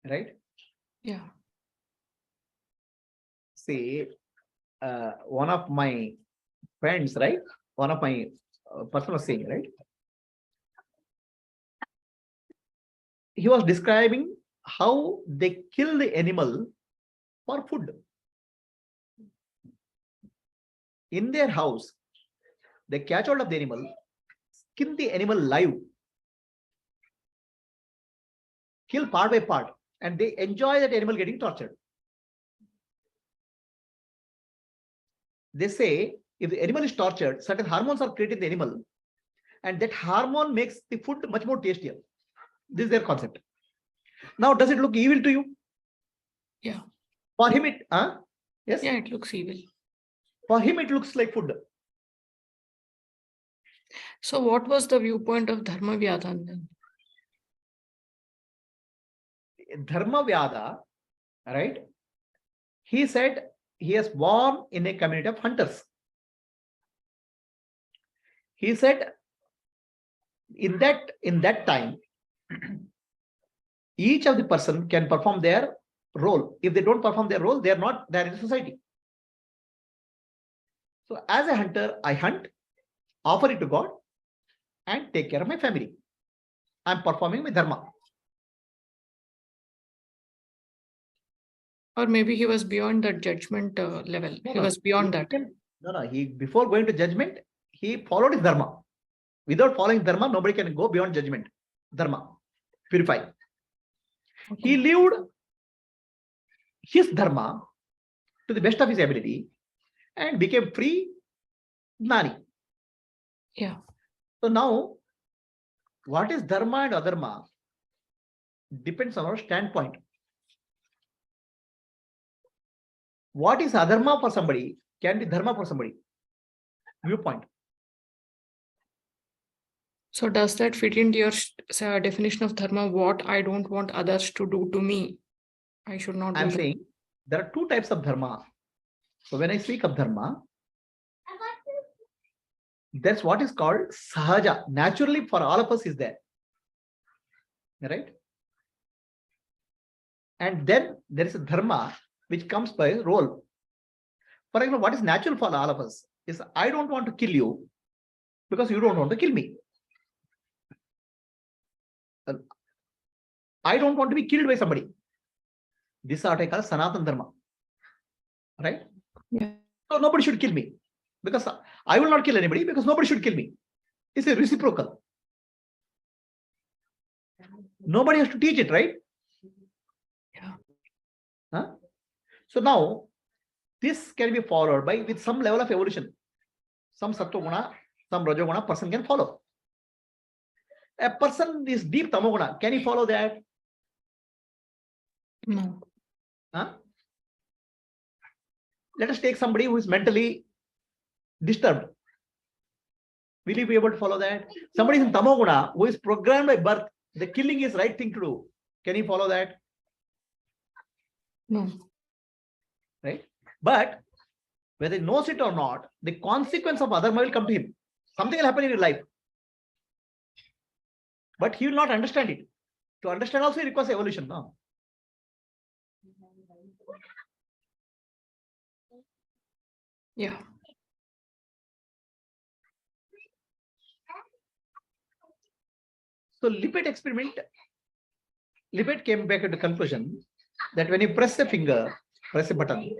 Right? Yeah. See, one of my friends, right? One of my person was saying, right? He was describing how they kill the animal for food. In their house, they catch hold of the animal, skin the animal live, kill part by part, and they enjoy that animal getting tortured. They say if the animal is tortured, certain hormones are created in the animal, and that hormone makes the food much more tastier. This is their concept. Now, does it look evil to you? Yeah. For him, yes? Yeah, it looks evil. For him, it looks like food. So what was the viewpoint of Dharma Vyadhan then? Dharma Vyada, right? He said he is born in a community of hunters. He said in that time, each of the person can perform their role. If they don't perform their role, they are not there in society. So as a hunter, I hunt, offer it to God, and take care of my family. I'm performing my dharma. Or maybe he was beyond that judgment level. He was beyond that. He before going to judgment, he followed his dharma. Without following dharma, nobody can go beyond judgment. Dharma, purify. Okay. He lived his dharma to the best of his ability and became free Gnani. Yeah. So now, what is dharma and adharma depends on our standpoint. What is adharma for somebody can be dharma for somebody. Viewpoint. So does that fit into your definition of dharma? What I don't want others to do to me, I should not do. I'm saying there are two types of dharma. So when I speak of dharma, that's what is called sahaja. Naturally, for all of us is there. Right? And then there is a dharma which comes by role. For example, what is natural for all of us is I don't want to kill you because you don't want to kill me. I don't want to be killed by somebody. This is what I call Sanatana Dharma. Right? Yeah. So nobody should kill me because I will not kill anybody because nobody should kill me. It's a reciprocal. Nobody has to teach it, right? Yeah. Huh? So now this can be followed by with some level of evolution. Some sattva guna, some rajoguna person can follow. A person is deep tamoguna. Can he follow that? No. Huh? Let us take somebody who is mentally disturbed. Will you be able to follow that? Somebody in tamoguna who is programmed by birth, the killing is right thing to do. Can he follow that? No. Right? But whether he knows it or not, the consequence of adharma will come to him. Something will happen in his life. But he will not understand it. To understand also it requires evolution. No? Yeah. So Lipet experiment, Lipet came back to the conclusion that when you press a finger, press a button,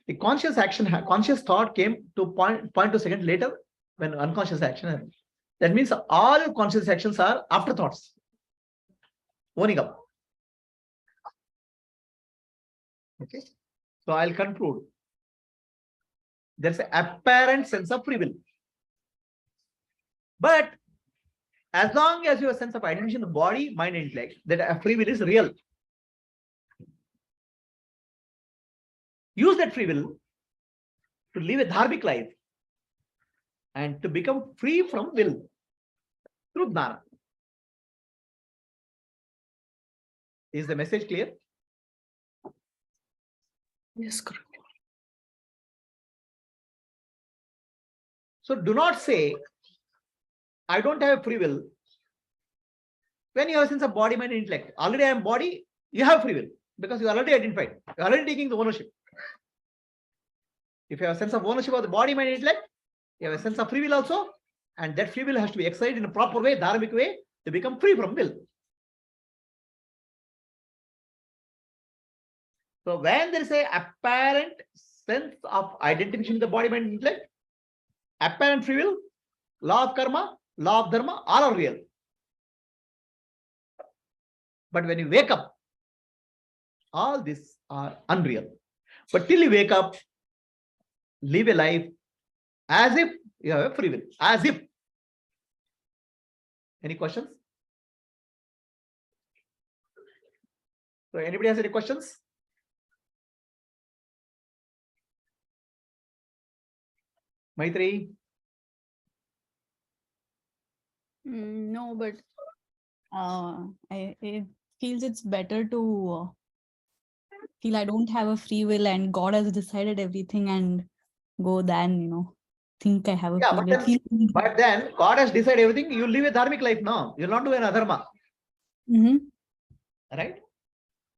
the conscious action, conscious thought came to 0.2 seconds later when unconscious action happened. That means all your conscious actions are afterthoughts. Owning up. Okay. So I'll conclude. There's an apparent sense of free will. But as long as you have a sense of identification, the body, mind, intellect, that free will is real. Use that free will to live a dharmic life and to become free from will through jnana. Is the message clear? Yes, Guru. So do not say, I don't have free will. When you have a sense of body, mind, and intellect, already I am body, you have free will because you are already identified. You are already taking the ownership. If you have a sense of ownership of the body, mind, and intellect, you have a sense of free will also, and that free will has to be exercised in a proper way, dharmic way, to become free from will. So when there is a apparent sense of identification with the body, mind, and intellect, apparent free will, law of karma, law of dharma, all are real. But when you wake up, all these are unreal. But till you wake up, live a life as if you have a free will. As if. Any questions? So anybody has any questions? Maitri? No, but it feels it's better to feel I don't have a free will and God has decided everything and go than, think I have a Yeah, free will. but then God has decided everything. You live a dharmic life now. You'll not do an adharma. Right?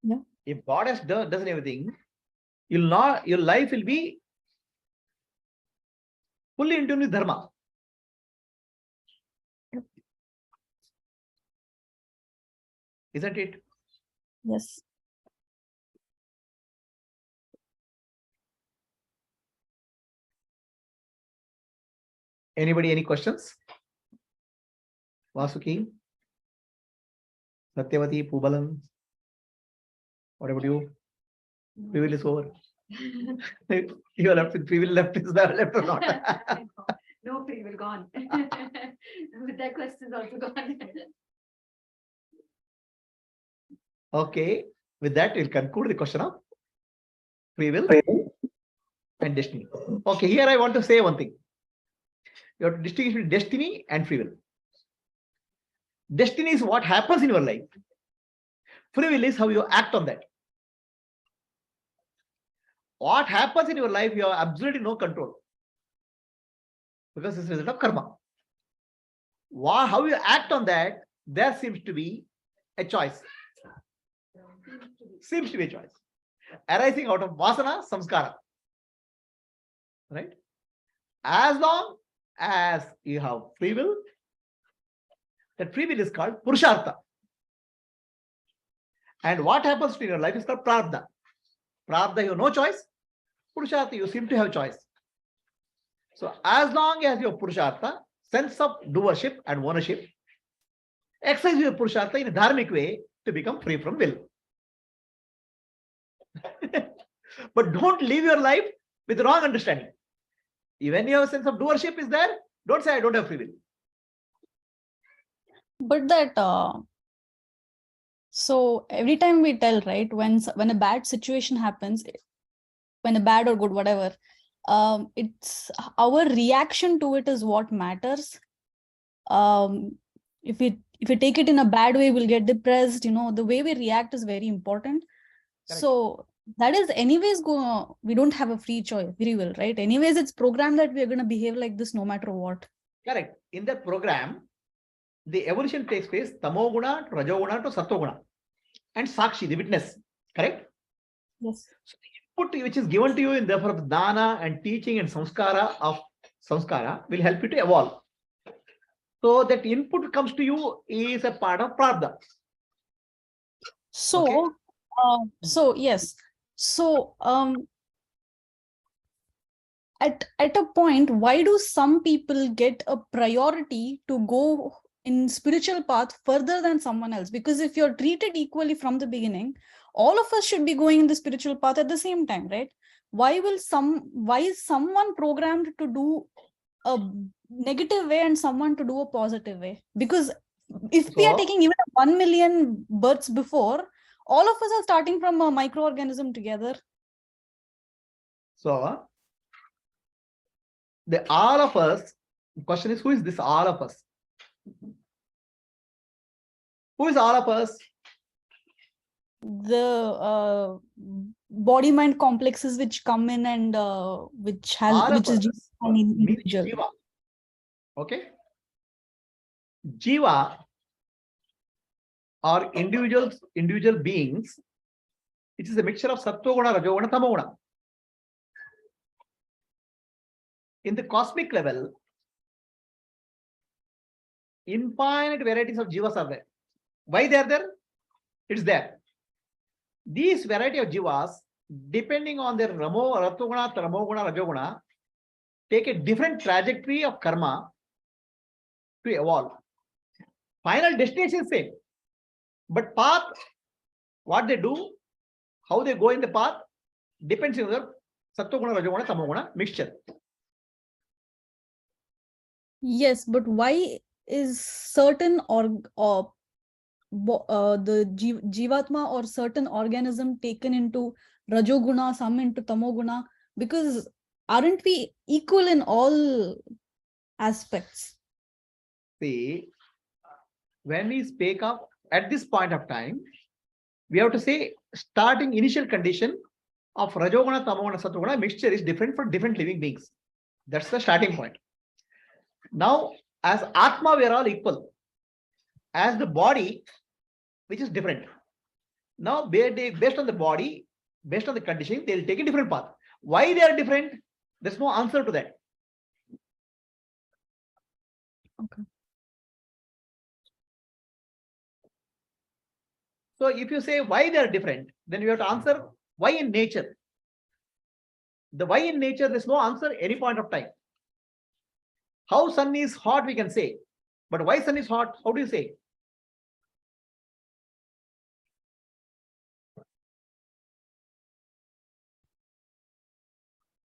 Yeah. If God has done everything, your life will be fully in tune with dharma. Isn't it? Yes. Anybody, any questions? Vasuki? Satyavati, Pubalan? What about you? Free will is over. You are left with free will, left is left or not? No free will gone. With that question is also gone. Okay. With that, we'll conclude the question of free will and destiny. Okay, here I want to say one thing. You have to distinguish between destiny and free will. Destiny is what happens in your life. Free will is how you act on that. What happens in your life, you have absolutely no control. Because it's a result of karma. How you act on that, there seems to be a choice. Seems to be a choice. Arising out of vasana, samskara. Right? As long as you have free will, that free will is called purushartha. And what happens to your life is called prarabdha. Prarabdha, you have no choice. Purushartha, you seem to have choice. So as long as you have purushartha, sense of doership and ownership, exercise your purushartha in a dharmic way to become free from will. But don't live your life with wrong understanding. Even your sense of doership is there, don't say I don't have free will. But that so every time we tell, right, when a bad situation happens, when a bad or good, whatever, it's our reaction to it is what matters. If we take it in a bad way, we'll get depressed. The way we react is very important. Correct. So that is anyways we don't have a free will, right? Anyways, it's programmed that we're going to behave like this no matter what. Correct. In that program, the evolution takes place tamoguna to rajoguna to sattoguna and sakshi, the witness. Correct? Yes. So the input which is given to you in the form of dana and teaching and samskara will help you to evolve. So that input comes to you is a part of prarabdha. So, Okay. Yes. So, at a point, why do some people get a priority to go in spiritual path further than someone else? Because if you're treated equally from the beginning, all of us should be going in the spiritual path at the same time, right? why is someone programmed to do a negative way and someone to do a positive way? Because if we are So- taking even 1 million births before, all of us are starting from a microorganism together. So, the all of us, the question is, who is this all of us? Who is all of us? The body mind complexes which come in and which All of is us just an means individual. Jiva. Okay? Jiva are individual beings. It is a mixture of Sattva Guna, Rajo Guna, Tamo Guna. In the cosmic level, infinite varieties of Jivas are there. Why they are there? It's there. These variety of Jivas, depending on their Ramo, Rattoguna, Tamoguna, Rajoguna, take a different trajectory of karma to evolve. Final destination is same. But path, what they do, how they go in the path, depends on their Sattoguna, Rajoguna, Tamoguna mixture. Yes, but why is certain the Jivatma or certain organism taken into Rajoguna, some into Tamoguna? Because aren't we equal in all aspects? See, when we speak of at this point of time, we have to say starting initial condition of Rajoguna, Tamoguna, Sattoguna mixture is different for different living beings. That's the starting point. Now, as Atma, we are all equal. As the body, which is different. Now, based on the body, based on the conditioning, they will take a different path. Why they are different? There's no answer to that. Okay. So if you say why they are different, then you have to answer why in nature. The why in nature, there's no answer at any point of time. How sun is hot, we can say. But why sun is hot? How do you say?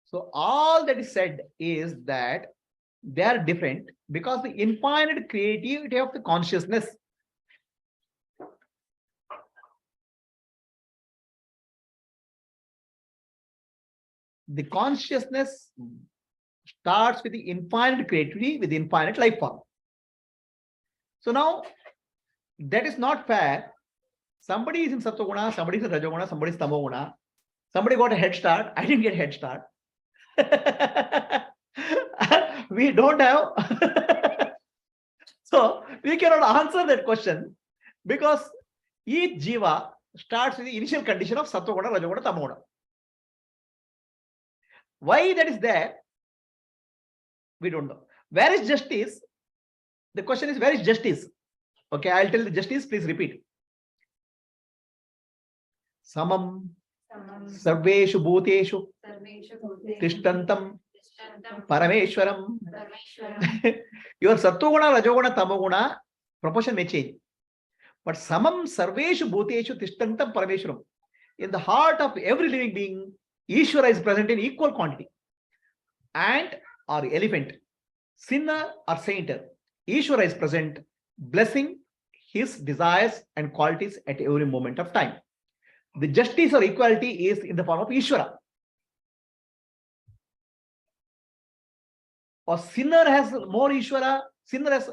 So all that is said is that they are different because the infinite creativity of the consciousness. The consciousness starts with the infinite creativity with the infinite life form. So now that is not fair. Somebody is in Sattva-guna, somebody is in Rajoguna, somebody is Tamo-guna. Somebody got a head start. I didn't get a head start. We don't have. So we cannot answer that question because each jiva starts with the initial condition of Sattva-guna, Rajoguna, Tamo-guna. Why that is there? We don't know. Where is justice? The question is, where is justice? Okay, I'll tell the justice, please repeat. Samam sarveshu bhuteshu tishtantam parameshwaram. Your Sattva-guna, Rajoguna, Tamo-guna proportion may change. But samam sarveshu bhuteshu tishtantam parameshwaram. In the heart of every living being, Ishvara is present in equal quantity. Ant or elephant, sinner or saint, Ishvara is present, blessing his desires and qualities at every moment of time. The justice or equality is in the form of Ishvara. A sinner has more Ishvara, sinner has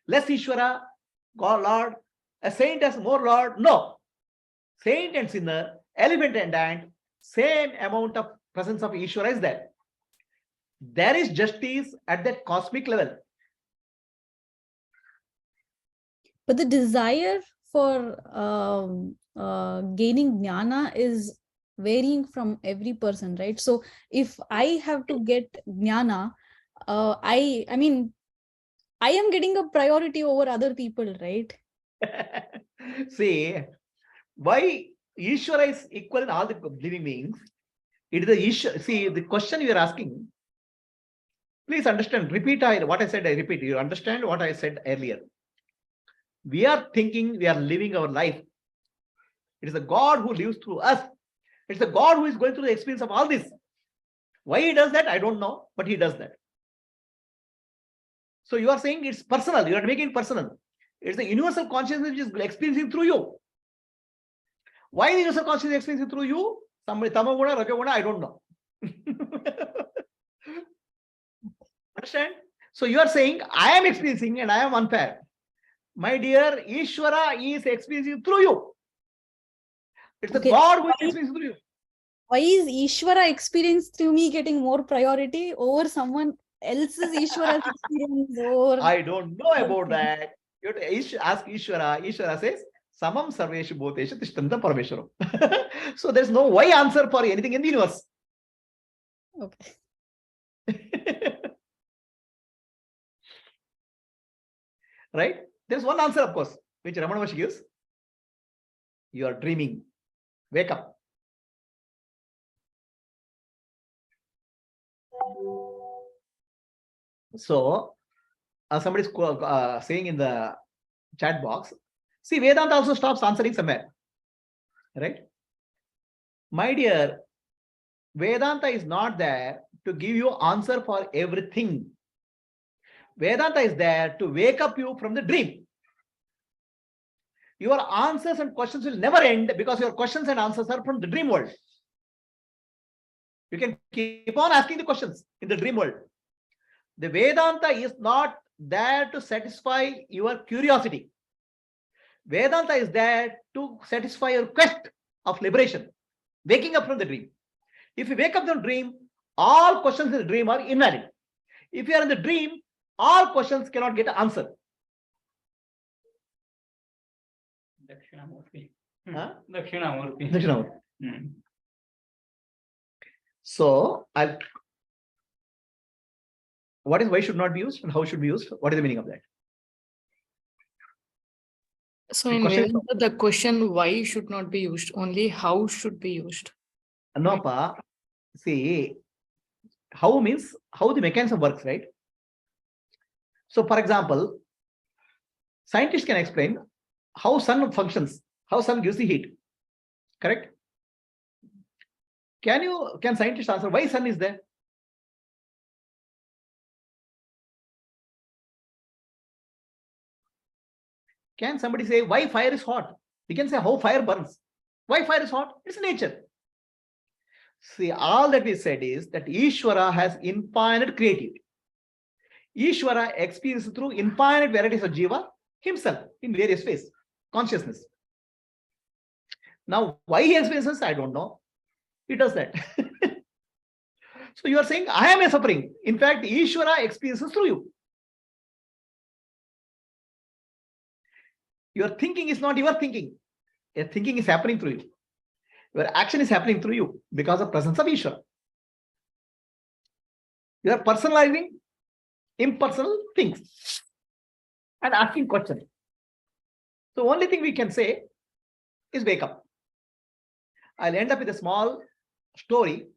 less Ishvara, God, Lord. A saint has more Lord. No. Saint and sinner, elephant and ant, same amount of presence of Ishvara is there. There is justice at that cosmic level. But the desire for gaining jnana is varying from every person, right? So if I have to get jnana, I mean, I am getting a priority over other people, right? See, why Ishvara is equal in all the living beings? It is the Ishvara. See, the question you are asking, please understand, repeat what I said, I repeat. You understand what I said earlier. We are thinking we are living our life. It is the God who lives through us. It's the God who is going through the experience of all this. Why he does that, I don't know, but he does that. So you are saying it's personal. You are making it personal. It's the universal consciousness which is experiencing through you. Why the universal consciousness is experiencing through you? Somebody tamaguna, rajaguna, I don't know. Understand? So you are saying I am experiencing and I am unfair. My dear, Ishvara is experiencing through you. It's the Okay. God who is experiencing through you. Why is Ishvara experience through me getting more priority over someone else's Ishvara's experience over? I don't know about that. You have to ask Ishvara. Ishvara says, Samam Sarveshu Bhuteshu Tishtanta Parameshwaram. So there's no why answer for anything in the universe. Okay. Right? There's one answer, of course, which Ramana Maharshi gives. You are dreaming. Wake up. So, somebody is saying in the chat box, see, Vedanta also stops answering somewhere. Right? My dear, Vedanta is not there to give you answer for everything. Vedanta is there to wake up you from the dream. Your answers and questions will never end because your questions and answers are from the dream world. You can keep on asking the questions in the dream world. The Vedanta is not there to satisfy your curiosity. Vedanta is there to satisfy your quest of liberation, waking up from the dream. If you wake up from the dream, all questions in the dream are invalid. If you are in the dream, all questions cannot get answered. Dakshinamurti. Huh? Dakshinamurti. Dakshinamurti. Hmm. So, what is why should not be used and how should be used? What is the meaning of that? So The in question- Vedanta, the question why should not be used, only how should be used. No, pa. See, how means how the mechanism works, right? So, for example, scientists can explain how sun functions, how sun gives the heat. Correct? Can scientists answer why sun is there? Can somebody say why fire is hot? We can say how fire burns. Why fire is hot? It's nature. See, all that we said is that Ishvara has infinite creativity. Ishvara experiences through infinite varieties of Jiva himself in various ways, consciousness. Now, why he experiences, I don't know. He does that. So you are saying, I am a suffering. In fact, Ishvara experiences through you. Your thinking is not your thinking. Your thinking is happening through you. Your action is happening through you because of presence of Ishvara. You are personalizing impersonal things and asking questions. So only thing we can say is wake up. I'll end up with a small story.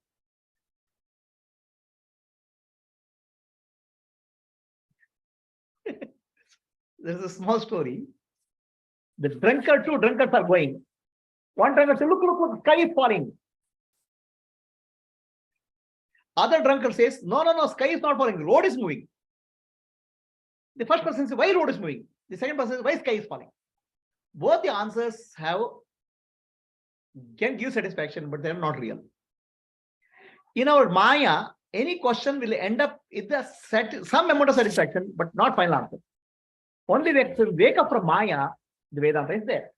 There's a small story. The two drunkards are going. One drunkard says, look, sky is falling. Other drunkard says, no, sky is not falling, road is moving. The first person says, why road is moving? The second person says, why sky is falling? Both the answers can give satisfaction, but they're not real. In our Maya, any question will end up with some amount of satisfaction, but not final answer. Only when we wake up from Maya, the Vedanta is there.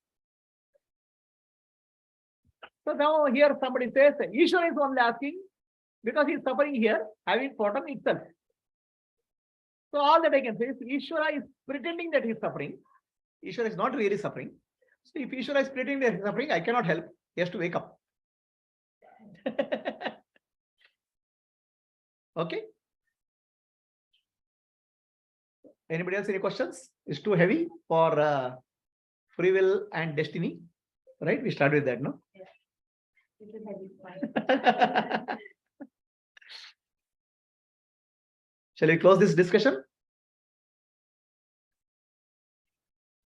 So now here somebody says, Ishvara is only asking because he is suffering here, having forgotten itself. So all that I can say is Ishvara is pretending that he is suffering. Ishvara is not really suffering. So if Ishvara is pretending that he is suffering, I cannot help. He has to wake up. Okay. Anybody else any questions? It's too heavy for free will and destiny. Right? We started with that, no? Shall we close this discussion?